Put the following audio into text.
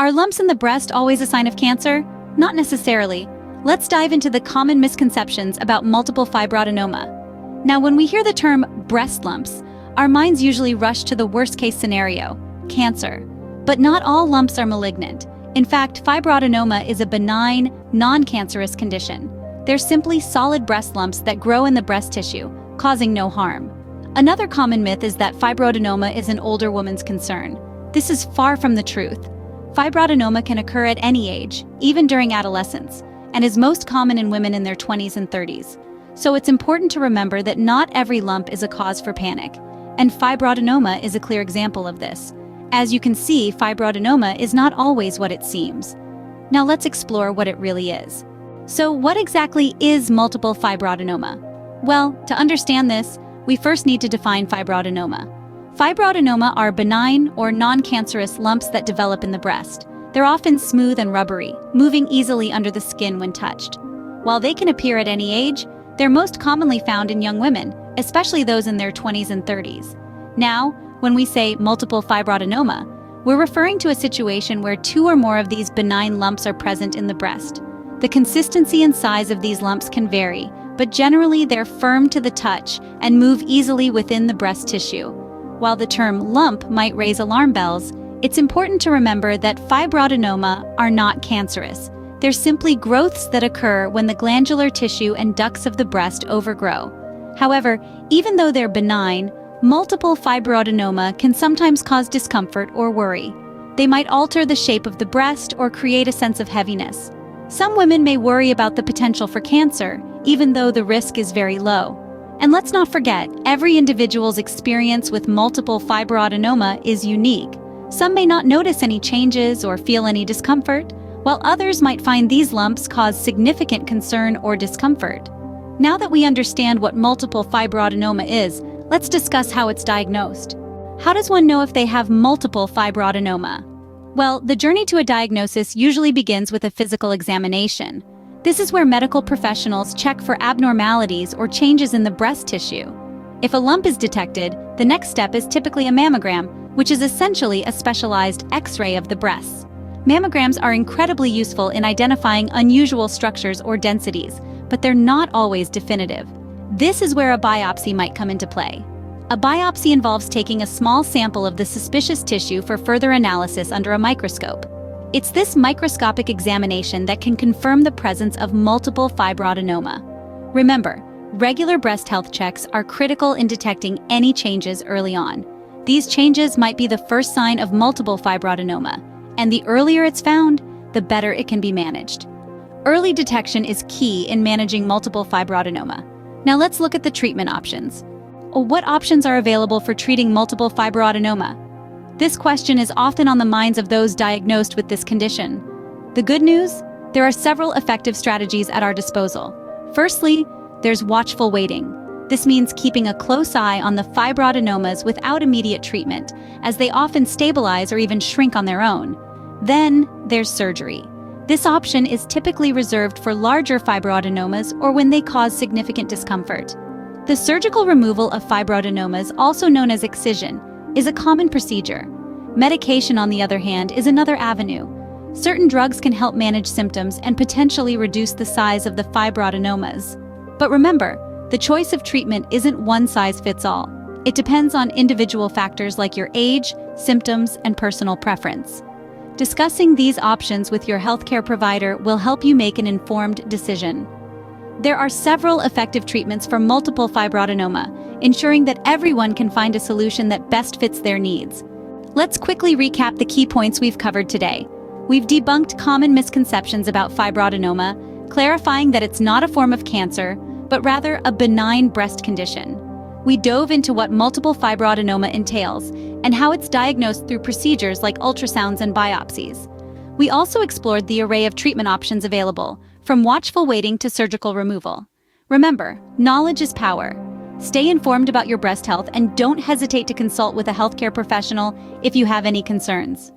Are lumps in the breast always a sign of cancer? Not necessarily. Let's dive into the common misconceptions about multiple fibroadenoma. Now, when we hear the term breast lumps, our minds usually rush to the worst-case scenario, cancer. But not all lumps are malignant. In fact, fibroadenoma is a benign, non-cancerous condition. They're simply solid breast lumps that grow in the breast tissue, causing no harm. Another common myth is that fibroadenoma is an older woman's concern. This is far from the truth. Fibroadenoma can occur at any age, even during adolescence, and is most common in women in their 20s and 30s. So it's important to remember that not every lump is a cause for panic, and fibroadenoma is a clear example of this. As you can see, fibroadenoma is not always what it seems. Now let's explore what it really is. So what exactly is multiple fibroadenoma? Well, to understand this, we first need to define fibroadenoma. Fibroadenoma are benign or non-cancerous lumps that develop in the breast. They're often smooth and rubbery, moving easily under the skin when touched. While they can appear at any age, they're most commonly found in young women, especially those in their 20s and 30s. Now, when we say multiple fibroadenoma, we're referring to a situation where two or more of these benign lumps are present in the breast. The consistency and size of these lumps can vary, but generally they're firm to the touch and move easily within the breast tissue. While the term lump might raise alarm bells, it's important to remember that fibroadenoma are not cancerous. They're simply growths that occur when the glandular tissue and ducts of the breast overgrow. However, even though they're benign, multiple fibroadenoma can sometimes cause discomfort or worry. They might alter the shape of the breast or create a sense of heaviness. Some women may worry about the potential for cancer, even though the risk is very low. And let's not forget, every individual's experience with multiple fibroadenoma is unique. Some may not notice any changes or feel any discomfort, while others might find these lumps cause significant concern or discomfort. Now that we understand what multiple fibroadenoma is, let's discuss how it's diagnosed. How does one know if they have multiple fibroadenoma? Well, the journey to a diagnosis usually begins with a physical examination. This is where medical professionals check for abnormalities or changes in the breast tissue. If a lump is detected, the next step is typically a mammogram, which is essentially a specialized X-ray of the breasts. Mammograms are incredibly useful in identifying unusual structures or densities, but they're not always definitive. This is where a biopsy might come into play. A biopsy involves taking a small sample of the suspicious tissue for further analysis under a microscope. It's this microscopic examination that can confirm the presence of multiple fibroadenoma. Remember, regular breast health checks are critical in detecting any changes early on. These changes might be the first sign of multiple fibroadenoma, and the earlier it's found, the better it can be managed. Early detection is key in managing multiple fibroadenoma. Now let's look at the treatment options. What options are available for treating multiple fibroadenoma? This question is often on the minds of those diagnosed with this condition. The good news? There are several effective strategies at our disposal. Firstly, there's watchful waiting. This means keeping a close eye on the fibroadenomas without immediate treatment, as they often stabilize or even shrink on their own. Then, there's surgery. This option is typically reserved for larger fibroadenomas or when they cause significant discomfort. The surgical removal of fibroadenomas, also known as excision, is a common procedure. Medication, on the other hand, is another avenue. Certain drugs can help manage symptoms and potentially reduce the size of the fibroadenomas. But remember, the choice of treatment isn't one size fits all. It depends on individual factors like your age, symptoms, and personal preference. Discussing these options with your healthcare provider will help you make an informed decision. There are several effective treatments for multiple fibroadenoma, ensuring that everyone can find a solution that best fits their needs. Let's quickly recap the key points we've covered today. We've debunked common misconceptions about fibroadenoma, clarifying that it's not a form of cancer, but rather a benign breast condition. We dove into what multiple fibroadenoma entails and how it's diagnosed through procedures like ultrasounds and biopsies. We also explored the array of treatment options available, from watchful waiting to surgical removal. Remember, knowledge is power. Stay informed about your breast health and don't hesitate to consult with a healthcare professional if you have any concerns.